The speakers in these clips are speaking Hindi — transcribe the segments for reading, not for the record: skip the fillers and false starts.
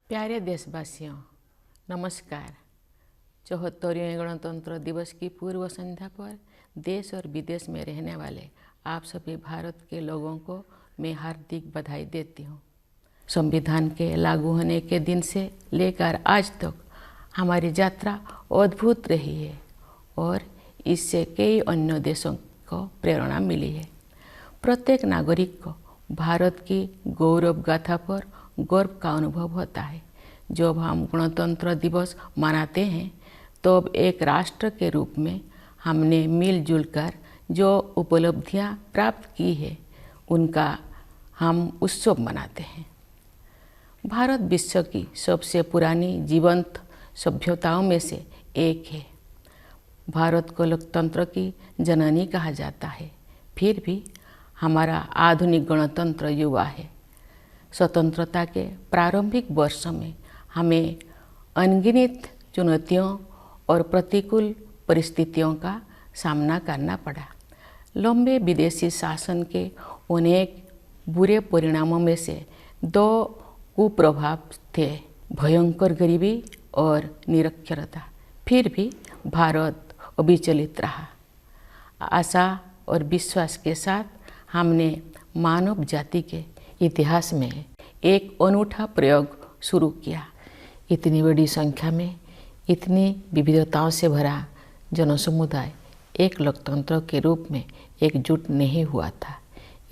प्यारे देशवासियों, नमस्कार। 74वें गणतंत्र दिवस की पूर्व संध्या पर देश और विदेश में रहने वाले आप सभी भारत के लोगों को मैं हार्दिक बधाई देती हूँ। संविधान के लागू होने के दिन से लेकर आज तक हमारी यात्रा अद्भुत रही है और इससे कई अन्य देशों को प्रेरणा मिली है। प्रत्येक नागरिक को भारत की गौरव गाथा पर गर्व का अनुभव होता है। जब हम गणतंत्र दिवस मनाते हैं तब एक राष्ट्र के रूप में हमने मिलजुल कर जो उपलब्धियां प्राप्त की है उनका हम उत्सव मनाते हैं। भारत विश्व की सबसे पुरानी जीवंत सभ्यताओं में से एक है। भारत को लोकतंत्र की जननी कहा जाता है, फिर भी हमारा आधुनिक गणतंत्र युवा है। स्वतंत्रता के प्रारंभिक वर्षों में हमें अनगिनत चुनौतियों और प्रतिकूल परिस्थितियों का सामना करना पड़ा। लंबे विदेशी शासन के अनेक बुरे परिणामों में से दो कुप्रभाव थे, भयंकर गरीबी और निरक्षरता। फिर भी भारत अविचलित रहा। आशा और विश्वास के साथ हमने मानव जाति के इतिहास में एक अनूठा प्रयोग शुरू किया। इतनी बड़ी संख्या में इतनी विविधताओं से भरा जनसमुदाय एक लोकतंत्र के रूप में एकजुट नहीं हुआ था।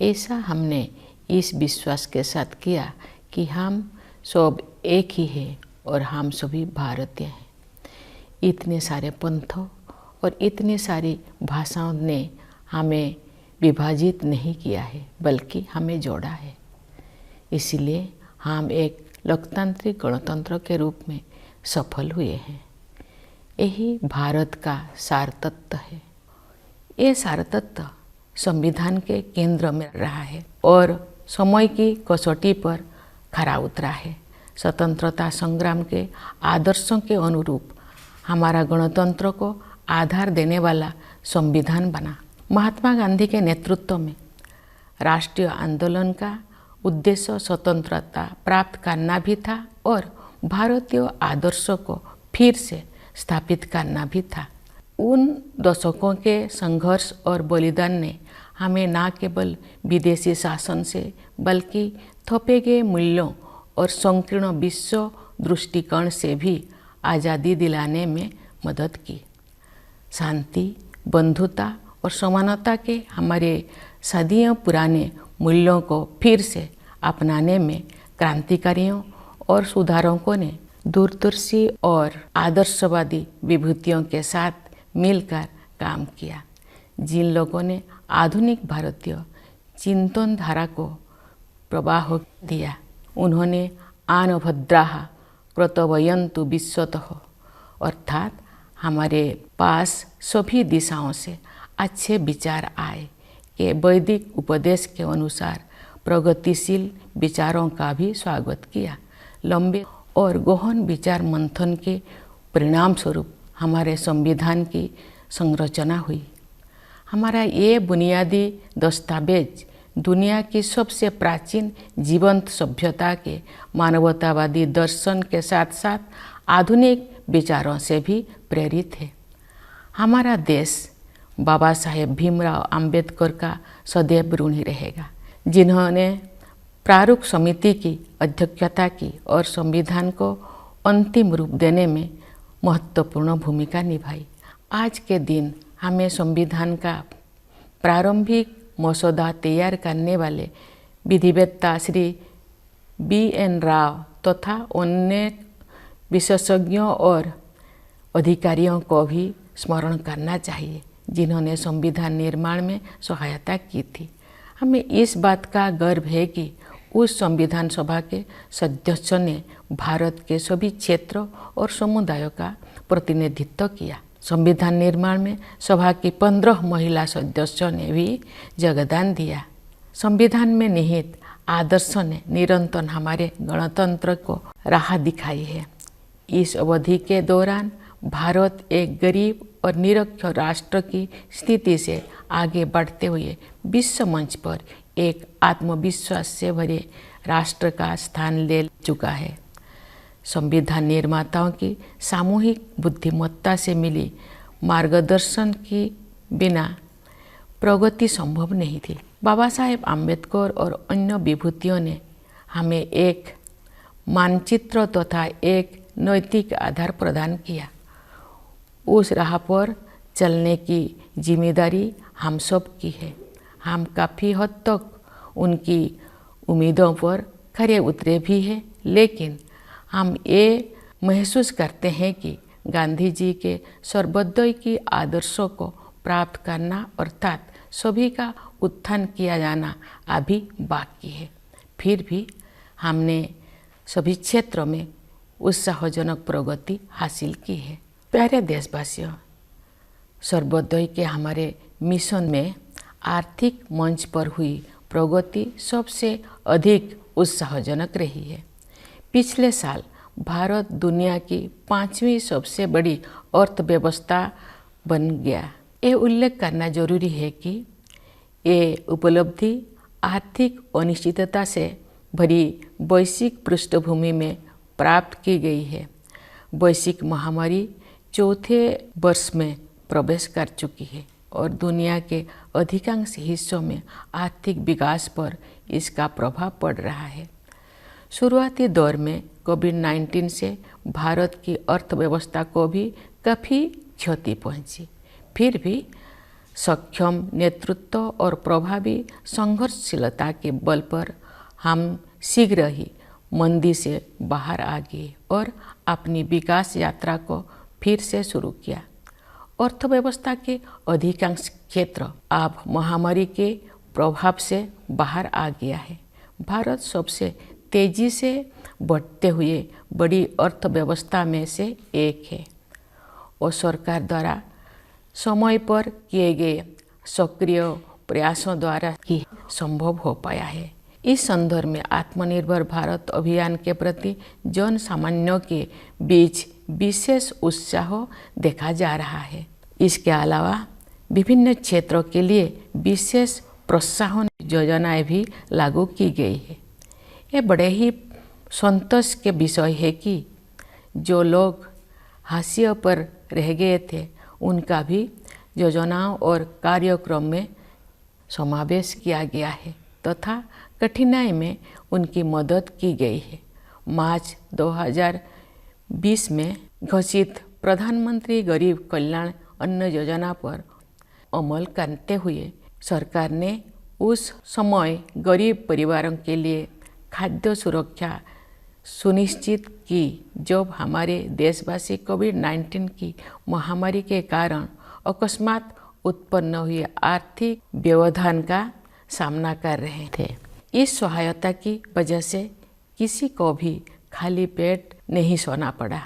ऐसा हमने इस विश्वास के साथ किया कि हम सब एक ही हैं और हम सभी भारतीय हैं। इतने सारे पंथों और इतनी सारी भाषाओं ने हमें विभाजित नहीं किया है, बल्कि हमें जोड़ा है। इसलिए हम एक लोकतांत्रिक गणतंत्र के रूप में सफल हुए हैं। यही भारत का सार तत्व है। ये सार तत्व संविधान के केंद्र में रहा है और समय की कसौटी पर खरा उतरा है। स्वतंत्रता संग्राम के आदर्शों के अनुरूप हमारा गणतंत्र को आधार देने वाला संविधान बना। महात्मा गांधी के नेतृत्व में राष्ट्रीय आंदोलन का उद्देश्य स्वतंत्रता प्राप्त करना भी था और भारतीय आदर्शों को फिर से स्थापित करना भी था। उन दशकों के संघर्ष और बलिदान ने हमें न केवल विदेशी शासन से बल्कि थोपे गए मूल्यों और संकीर्ण विश्व दृष्टिकोण से भी आज़ादी दिलाने में मदद की। शांति, बंधुता और समानता के हमारे सदियों पुराने मूल्यों को फिर से अपनाने में क्रांतिकारियों और सुधारकों ने दूरदर्शी और आदर्शवादी विभूतियों के साथ मिलकर काम किया। जिन लोगों ने आधुनिक भारतीय चिंतन धारा को प्रवाह दिया, उन्होंने आन भद्राः कर्तव्यन्तु विश्वतः, अर्थात हमारे पास सभी दिशाओं से अच्छे विचार आए कि वैदिक उपदेश के अनुसार प्रगतिशील विचारों का भी स्वागत किया। लंबे और गहन विचार मंथन के परिणाम स्वरूप हमारे संविधान की संरचना हुई। हमारा ये बुनियादी दस्तावेज दुनिया की सबसे प्राचीन जीवंत सभ्यता के मानवतावादी दर्शन के साथ साथ आधुनिक विचारों से भी प्रेरित है। हमारा देश बाबा साहेब भीमराव अंबेडकर का सदैव ऋणी रहेगा, जिन्होंने प्रारूप समिति की अध्यक्षता की और संविधान को अंतिम रूप देने में महत्वपूर्ण भूमिका निभाई। आज के दिन हमें संविधान का प्रारंभिक मसौदा तैयार करने वाले विधिवेत्ता श्री B.N. राव तथा अन्य विशेषज्ञों और अधिकारियों को भी स्मरण करना चाहिए, जिन्होंने संविधान निर्माण में सहायता की थी। हमें इस बात का गर्व है कि उस संविधान सभा के सदस्यों ने भारत के सभी क्षेत्रों और समुदायों का प्रतिनिधित्व किया। संविधान निर्माण में सभा की 15 महिला सदस्यों ने भी योगदान दिया। संविधान में निहित आदर्शों ने निरंतर हमारे गणतंत्र को राह दिखाई है। इस अवधि के दौरान भारत एक गरीब और निरक्षर राष्ट्र की स्थिति से आगे बढ़ते हुए विश्व मंच पर एक आत्मविश्वास से भरे राष्ट्र का स्थान ले चुका है। संविधान निर्माताओं की सामूहिक बुद्धिमत्ता से मिली मार्गदर्शन की बिना प्रगति संभव नहीं थी। बाबा साहेब आम्बेडकर और अन्य विभूतियों ने हमें एक मानचित्र तथा एक नैतिक आधार प्रदान किया। उस राह पर चलने की जिम्मेदारी हम सब की है। हम काफ़ी हद तक उनकी उम्मीदों पर खरे उतरे भी हैं, लेकिन हम ये महसूस करते हैं कि गांधी जी के सर्वोदय की आदर्शों को प्राप्त करना अर्थात सभी का उत्थान किया जाना अभी बाकी है। फिर भी हमने सभी क्षेत्रों में उत्साहजनक प्रगति हासिल की है। प्यारे देशवासियों, सर्वोदय के हमारे मिशन में आर्थिक मंच पर हुई प्रगति सबसे अधिक उत्साहजनक रही है। पिछले साल भारत दुनिया की 5वीं सबसे बड़ी अर्थव्यवस्था बन गया। ये उल्लेख करना जरूरी है कि ये उपलब्धि आर्थिक अनिश्चितता से भरी वैश्विक पृष्ठभूमि में प्राप्त की गई है। वैश्विक महामारी चौथे वर्ष में प्रवेश कर चुकी है और दुनिया के अधिकांश हिस्सों में आर्थिक विकास पर इसका प्रभाव पड़ रहा है। शुरुआती दौर में कोविड-19 से भारत की अर्थव्यवस्था को भी काफ़ी क्षति पहुंची। फिर भी सक्षम नेतृत्व और प्रभावी संघर्षशीलता के बल पर हम शीघ्र ही मंदी से बाहर आ गए और अपनी विकास यात्रा को फिर से शुरू किया। अर्थव्यवस्था के अधिकांश क्षेत्र अब महामारी के प्रभाव से बाहर आ गया है। भारत सबसे तेजी से बढ़ते हुए बड़ी अर्थव्यवस्था में से एक है और सरकार द्वारा समय पर किए गए सक्रिय प्रयासों द्वारा ही संभव हो पाया है। इस संदर्भ में आत्मनिर्भर भारत अभियान के प्रति जन सामान्यों के बीच विशेष उत्साह देखा जा रहा है। इसके अलावा विभिन्न क्षेत्रों के लिए विशेष प्रोत्साहन योजनाएं भी लागू की गई है। ये बड़े ही संतोष के विषय है कि जो लोग हाशिए पर रह गए थे उनका भी योजनाओं और कार्यक्रम में समावेश किया गया है तथा कठिनाई में उनकी मदद की गई है। मार्च 2020 में घोषित प्रधानमंत्री गरीब कल्याण अन्न योजना पर अमल करते हुए सरकार ने उस समय गरीब परिवारों के लिए खाद्य सुरक्षा सुनिश्चित की जब हमारे देशवासी कोविड-19 की महामारी के कारण अकस्मात उत्पन्न हुए आर्थिक व्यवधान का सामना कर रहे थे। इस सहायता की वजह से किसी को भी खाली पेट नहीं सोना पड़ा।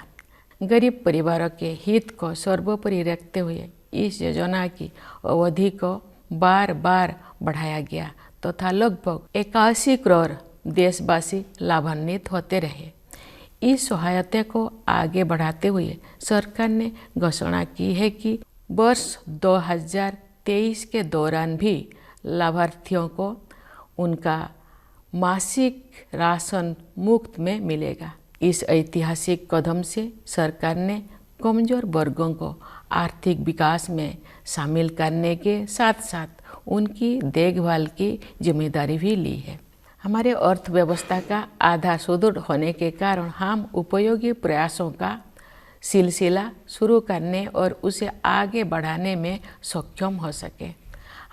गरीब परिवारों के हित को सर्वोपरि रखते हुए इस योजना की अवधि को बार बार बढ़ाया गया तथा लगभग 81 करोड़ देशवासी लाभान्वित होते रहे। इस सहायता को आगे बढ़ाते हुए सरकार ने घोषणा की है कि वर्ष 2023 के दौरान भी लाभार्थियों को उनका मासिक राशन मुफ्त में मिलेगा। इस ऐतिहासिक कदम से सरकार ने कमजोर वर्गों को आर्थिक विकास में शामिल करने के साथ साथ उनकी देखभाल की जिम्मेदारी भी ली है। हमारे अर्थव्यवस्था का आधार सुदृढ़ होने के कारण हम उपयोगी प्रयासों का सिलसिला शुरू करने और उसे आगे बढ़ाने में सक्षम हो सके।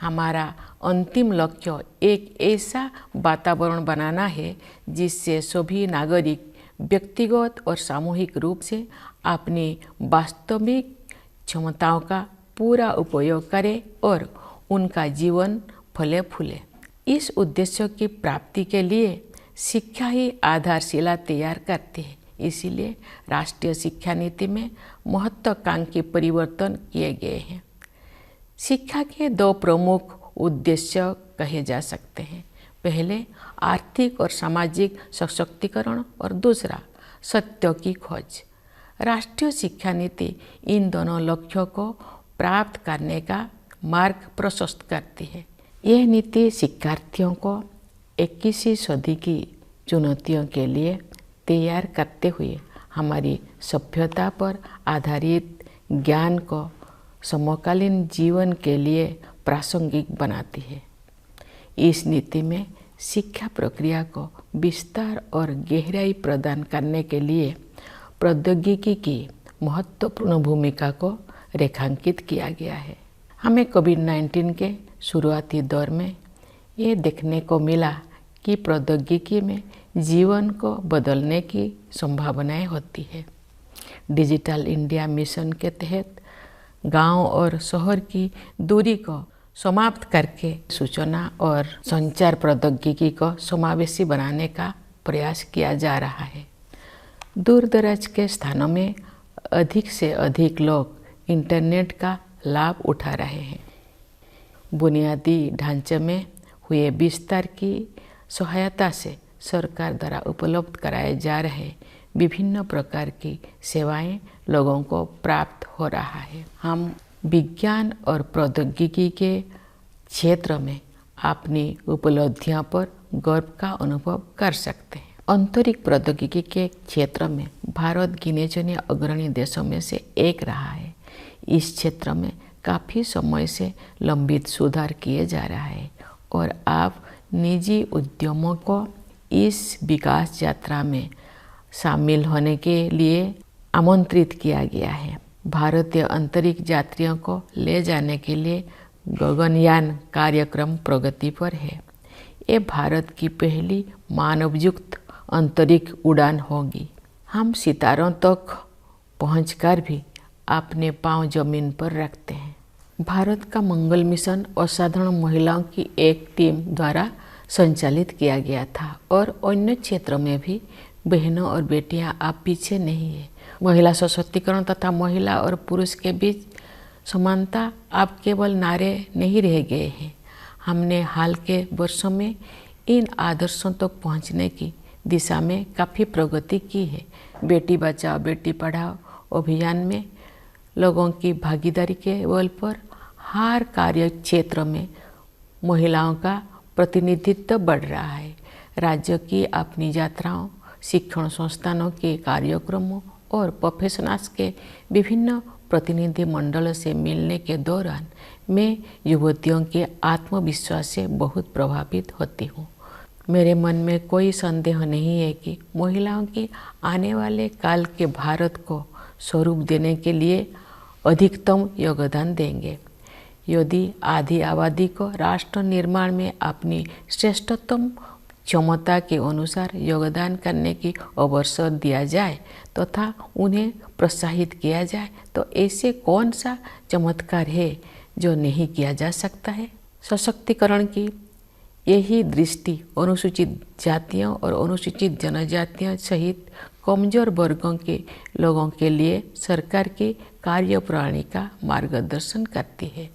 हमारा अंतिम लक्ष्य एक ऐसा वातावरण बनाना है जिससे सभी नागरिक व्यक्तिगत और सामूहिक रूप से अपनी वास्तविक क्षमताओं का पूरा उपयोग करें और उनका जीवन फले फूले। इस उद्देश्य की प्राप्ति के लिए शिक्षा ही आधारशिला तैयार करती है। इसीलिए राष्ट्रीय शिक्षा नीति में महत्वाकांक्षी परिवर्तन किए गए हैं। शिक्षा के दो प्रमुख उद्देश्य कहे जा सकते हैं। पहले आर्थिक और सामाजिक सशक्तिकरण और दूसरा सत्य की खोज। राष्ट्रीय शिक्षा नीति इन दोनों लक्ष्यों को प्राप्त करने का मार्ग प्रशस्त करती है। यह नीति शिक्षार्थियों को 21वीं सदी की चुनौतियों के लिए तैयार करते हुए हमारी सभ्यता पर आधारित ज्ञान को समकालीन जीवन के लिए प्रासंगिक बनाती है। इस नीति में शिक्षा प्रक्रिया को विस्तार और गहराई प्रदान करने के लिए प्रौद्योगिकी की महत्वपूर्ण भूमिका को रेखांकित किया गया है। हमें कोविड-19 के शुरुआती दौर में ये देखने को मिला कि प्रौद्योगिकी में जीवन को बदलने की संभावनाएं होती है। डिजिटल इंडिया मिशन के तहत गांव और शहर की दूरी को समाप्त करके सूचना और संचार प्रौद्योगिकी को समावेशी बनाने का प्रयास किया जा रहा है। दूर दराज के स्थानों में अधिक से अधिक लोग इंटरनेट का लाभ उठा रहे हैं। बुनियादी ढांचे में हुए विस्तार की सहायता से सरकार द्वारा उपलब्ध कराए जा रहे विभिन्न प्रकार की सेवाएं लोगों को प्राप्त हो रहा है। हम विज्ञान और प्रौद्योगिकी के क्षेत्र में अपनी उपलब्धियों पर गर्व का अनुभव कर सकते हैं। अंतरिक्ष प्रौद्योगिकी के क्षेत्र में भारत गिने चुने अग्रणी देशों में से एक रहा है। इस क्षेत्र में काफ़ी समय से लंबित सुधार किए जा रहा है और अब निजी उद्यमों को इस विकास यात्रा में शामिल होने के लिए आमंत्रित किया गया है। भारतीय अंतरिक्ष यात्रियों को ले जाने के लिए गगनयान कार्यक्रम प्रगति पर है। ये भारत की पहली मानवयुक्त अंतरिक्ष उड़ान होगी। हम सितारों तक पहुंचकर भी अपने पांव जमीन पर रखते हैं। भारत का मंगल मिशन असाधारण महिलाओं की एक टीम द्वारा संचालित किया गया था और अन्य क्षेत्रों में भी बहनों और बेटियां आप पीछे नहीं है। महिला सशक्तिकरण तथा महिला और पुरुष के बीच समानता अब केवल नारे नहीं रह गए हैं। हमने हाल के वर्षों में इन आदर्शों तक पहुंचने की दिशा में काफ़ी प्रगति की है। बेटी बचाओ बेटी पढ़ाओ अभियान में लोगों की भागीदारी के बल पर हर कार्य क्षेत्र में महिलाओं का प्रतिनिधित्व बढ़ रहा है। राज्य की अपनी यात्राओं, शिक्षण संस्थानों के कार्यक्रमों और प्रोफेशनल्स के विभिन्न प्रतिनिधि मंडलों से मिलने के दौरान मैं युवतियों के आत्मविश्वास से बहुत प्रभावित होती हूँ। मेरे मन में कोई संदेह नहीं है कि महिलाओं की आने वाले काल के भारत को स्वरूप देने के लिए अधिकतम योगदान देंगे। यदि आधी आबादी को राष्ट्र निर्माण में अपनी श्रेष्ठतम क्षमता के अनुसार योगदान करने की अवसर दिया जाए तथा उन्हें प्रोत्साहित किया जाए तो ऐसे कौन सा चमत्कार है जो नहीं किया जा सकता है। सशक्तिकरण की यही दृष्टि अनुसूचित जातियों और अनुसूचित जनजातियों सहित कमजोर वर्गों के लोगों के लिए सरकार की कार्यप्रणाली का मार्गदर्शन करती है।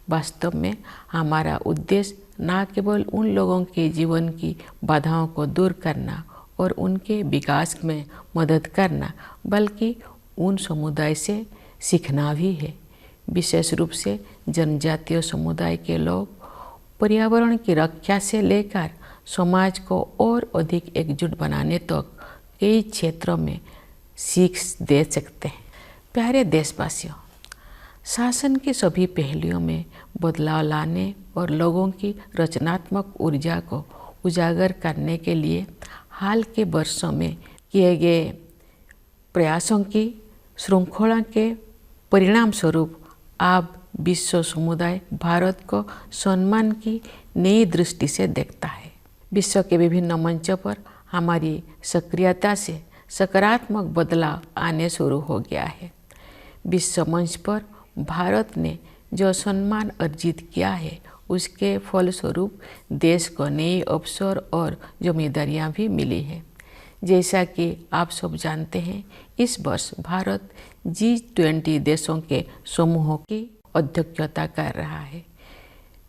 वास्तव में हमारा उद्देश्य न केवल उन लोगों के जीवन की बाधाओं को दूर करना और उनके विकास में मदद करना बल्कि उन समुदाय से सीखना भी है। विशेष रूप से जनजातीय समुदाय के लोग पर्यावरण की रक्षा से लेकर समाज को और अधिक एकजुट बनाने तक कई क्षेत्रों में सीख दे सकते हैं। प्यारे देशवासियों, शासन के सभी पहलुओं में बदलाव लाने और लोगों की रचनात्मक ऊर्जा को उजागर करने के लिए हाल के वर्षों में किए गए प्रयासों की श्रृंखला के परिणाम स्वरूप अब विश्व समुदाय भारत को सम्मान की नई दृष्टि से देखता है। विश्व के विभिन्न मंचों पर हमारी सक्रियता से सकारात्मक बदलाव आने शुरू हो गया है। विश्व मंच पर भारत ने जो सम्मान अर्जित किया है उसके फलस्वरूप देश को नए अवसर और जिम्मेदारियां भी मिली है। जैसा कि आप सब जानते हैं, इस वर्ष भारत G20 देशों के समूहों की अध्यक्षता कर रहा है।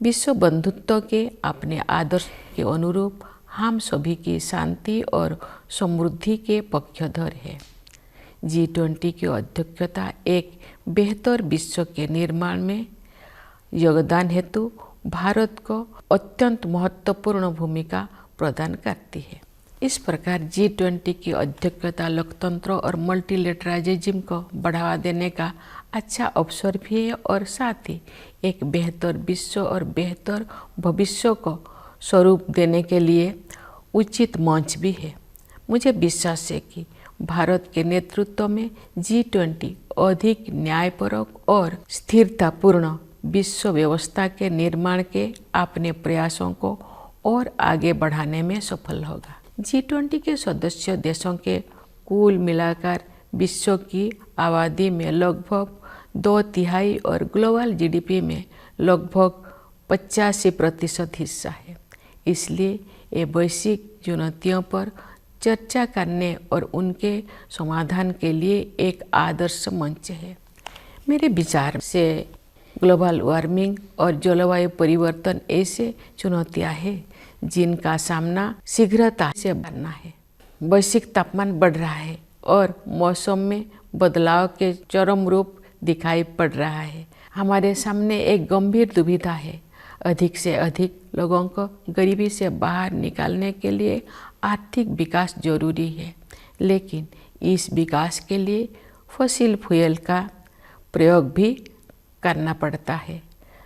विश्व बंधुत्व के अपने आदर्श के अनुरूप हम सभी की शांति और समृद्धि के पक्षधर है। G20 की अध्यक्षता एक बेहतर विश्व के निर्माण में योगदान हेतु भारत को अत्यंत महत्वपूर्ण भूमिका प्रदान करती है। इस प्रकार G20 की अध्यक्षता लोकतंत्र और मल्टीलेटरालिज्म को बढ़ावा देने का अच्छा अवसर भी है और साथ ही एक बेहतर विश्व और बेहतर भविष्य को स्वरूप देने के लिए उचित मंच भी है। मुझे विश्वास है कि भारत के नेतृत्व में G20 अधिक न्यायपरक और स्थिरतापूर्ण विश्व व्यवस्था के निर्माण के अपने प्रयासों को और आगे बढ़ाने में सफल होगा। G20 के सदस्य देशों के कुल मिलाकर विश्व की आबादी में लगभग 2/3 और ग्लोबल GDP में लगभग 85% हिस्सा है। इसलिए ये वैश्विक चुनौतियों पर चर्चा करने और उनके समाधान के लिए एक आदर्श मंच है। मेरे विचार से ग्लोबल वार्मिंग और जलवायु परिवर्तन ऐसे चुनौतियां हैं जिनका सामना शीघ्रता से करना है। वैश्विक तापमान बढ़ रहा है और मौसम में बदलाव के चरम रूप दिखाई पड़ रहा है। हमारे सामने एक गंभीर दुविधा है। अधिक से अधिक लोगों को गरीबी से बाहर निकालने के लिए आर्थिक विकास जरूरी है, लेकिन इस विकास के लिए फॉसिल फ्यूल का प्रयोग भी करना पड़ता है।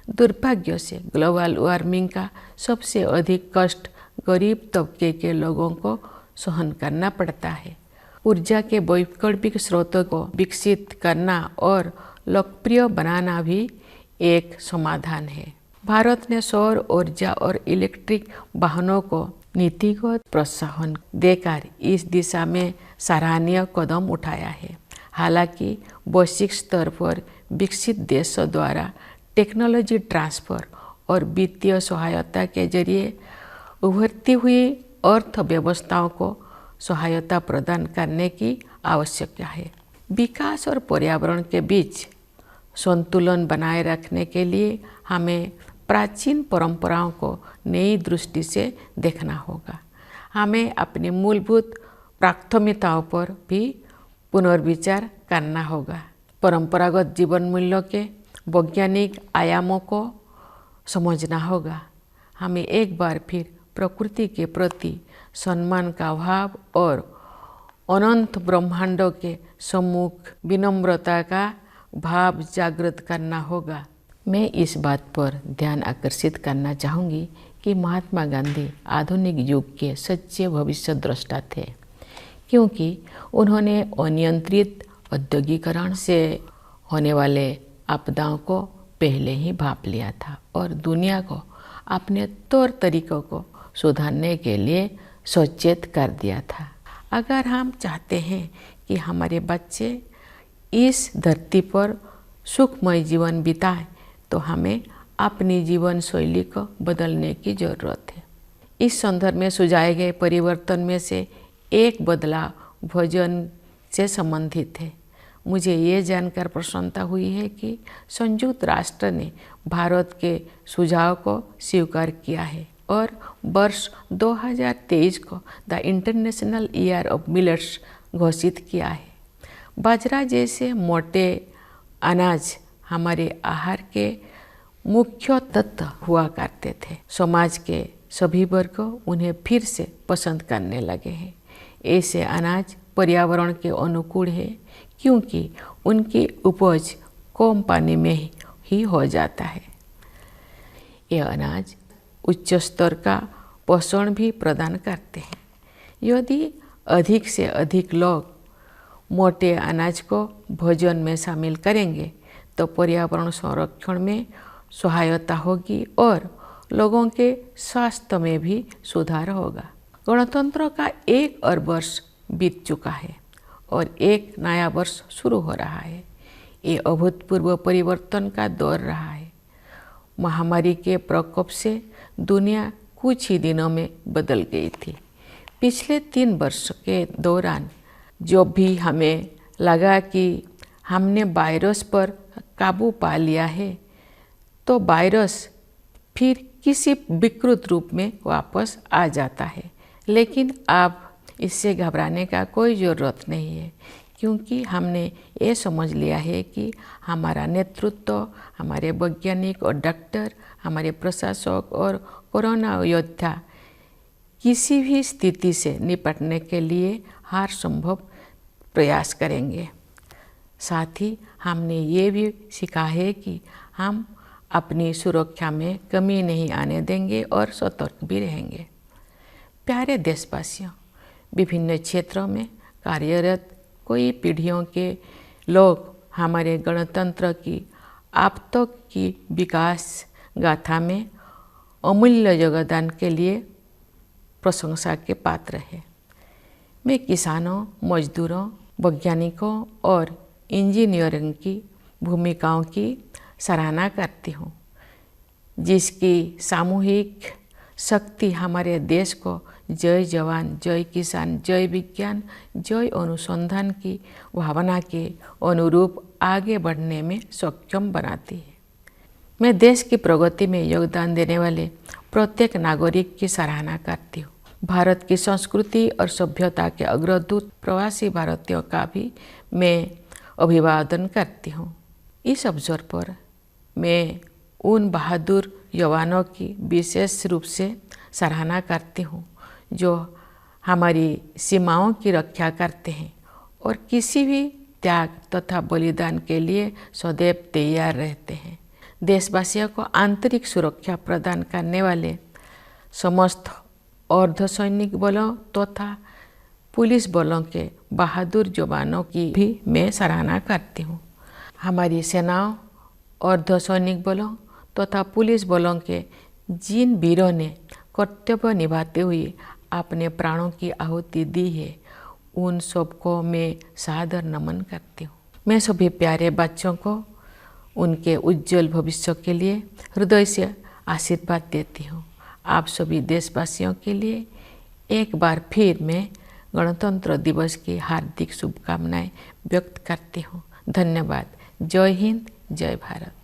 दुर्भाग्य से ग्लोबल वार्मिंग का सबसे अधिक कष्ट गरीब तबके के लोगों को सहन करना पड़ता है। ऊर्जा के वैकल्पिक स्रोतों को विकसित करना और लोकप्रिय बनाना भी एक समाधान है। भारत ने सौर ऊर्जा और इलेक्ट्रिक वाहनों को नीतिगत प्रोत्साहन देकर इस दिशा में सराहनीय कदम उठाया है। हालांकि वैश्विक स्तर पर विकसित देशों द्वारा टेक्नोलॉजी ट्रांसफर और वित्तीय सहायता के जरिए उभरती हुई अर्थव्यवस्थाओं को सहायता प्रदान करने की आवश्यकता है। विकास और पर्यावरण के बीच संतुलन बनाए रखने के लिए हमें प्राचीन परंपराओं को नई दृष्टि से देखना होगा। हमें अपनी मूलभूत प्राथमिकताओं पर भी पुनर्विचार करना होगा। परंपरागत जीवन मूल्यों के वैज्ञानिक आयामों को समझना होगा। हमें एक बार फिर प्रकृति के प्रति सम्मान का भाव और अनंत ब्रह्मांडों के सम्मुख विनम्रता का भाव जागृत करना होगा। मैं इस बात पर ध्यान आकर्षित करना चाहूँगी कि महात्मा गांधी आधुनिक युग के सच्चे भविष्य द्रष्टा थे, क्योंकि उन्होंने अनियंत्रित औद्योगिकरण से होने वाले आपदाओं को पहले ही भांप लिया था और दुनिया को अपने तौर तरीकों को सुधारने के लिए सचेत कर दिया था। अगर हम चाहते हैं कि हमारे बच्चे इस धरती पर सुखमय जीवन बिताएं, तो हमें अपनी जीवन शैली को बदलने की ज़रूरत है। इस संदर्भ में सुझाए गए परिवर्तन में से एक बदलाव भोजन से संबंधित है। मुझे ये जानकर प्रसन्नता हुई है कि संयुक्त राष्ट्र ने भारत के सुझाव को स्वीकार किया है और वर्ष 2023 को the international year of millets घोषित किया है। बाजरा जैसे मोटे अनाज हमारे आहार के मुख्य तत्व हुआ करते थे। समाज के सभी वर्ग उन्हें फिर से पसंद करने लगे हैं। ऐसे अनाज पर्यावरण के अनुकूल है, क्योंकि उनकी उपज कम पानी में ही हो जाता है। ये अनाज उच्च स्तर का पोषण भी प्रदान करते हैं। यदि अधिक से अधिक लोग मोटे अनाज को भोजन में शामिल करेंगे तो पर्यावरण संरक्षण में सहायता होगी और लोगों के स्वास्थ्य में भी सुधार होगा। गणतंत्र का 1 अरब वर्ष बीत चुका है और एक नया वर्ष शुरू हो रहा है। ये अभूतपूर्व परिवर्तन का दौर रहा है। महामारी के प्रकोप से दुनिया कुछ ही दिनों में बदल गई थी। पिछले 3 वर्ष के दौरान जो भी हमें लगा कि हमने वायरस पर काबू पा लिया है, तो वायरस फिर किसी विकृत रूप में वापस आ जाता है। लेकिन अब इससे घबराने का कोई ज़रूरत नहीं है, क्योंकि हमने ये समझ लिया है कि हमारा नेतृत्व, हमारे वैज्ञानिक और डॉक्टर, हमारे प्रशासक और कोरोना योद्धा किसी भी स्थिति से निपटने के लिए हर संभव प्रयास करेंगे। साथ ही हमने ये भी सीखा है कि हम अपनी सुरक्षा में कमी नहीं आने देंगे और सतर्क भी रहेंगे। प्यारे देशवासियों, विभिन्न क्षेत्रों में कार्यरत कई पीढ़ियों के लोग हमारे गणतंत्र की अब तक की विकास गाथा में अमूल्य योगदान के लिए प्रशंसा के पात्र है। मैं किसानों, मजदूरों, वैज्ञानिकों और इंजीनियरों की भूमिकाओं की सराहना करती हूँ, जिसकी सामूहिक शक्ति हमारे देश को जय जवान, जय किसान, जय विज्ञान, जय अनुसंधान की भावना के अनुरूप आगे बढ़ने में सक्षम बनाती है। मैं देश की प्रगति में योगदान देने वाले प्रत्येक नागरिक की सराहना करती हूँ। भारत की संस्कृति और सभ्यता के अग्रदूत प्रवासी भारतीयों का भी मैं अभिवादन करती हूँ। इस अवसर पर मैं उन बहादुर जवानों की विशेष रूप से सराहना करती हूँ जो हमारी सीमाओं की रक्षा करते हैं और किसी भी त्याग तथा बलिदान के लिए सदैव तैयार रहते हैं। देशवासियों को आंतरिक सुरक्षा प्रदान करने वाले समस्त अर्धसैनिक बलों तथा पुलिस बलों के बहादुर जवानों की भी मैं सराहना करती हूँ। हमारी सेनाओं, अर्धसैनिक बलों तथा पुलिस बलों के जिन वीरों ने कर्तव्य निभाते हुए अपने प्राणों की आहुति दी है, उन सबको मैं सादर नमन करती हूँ। मैं सभी प्यारे बच्चों को उनके उज्जवल भविष्य के लिए हृदय से आशीर्वाद देती हूँ। आप सभी देशवासियों के लिए एक बार फिर मैं गणतंत्र दिवस की हार्दिक शुभकामनाएं व्यक्त करती हूँ। धन्यवाद। जय हिंद, जय भारत।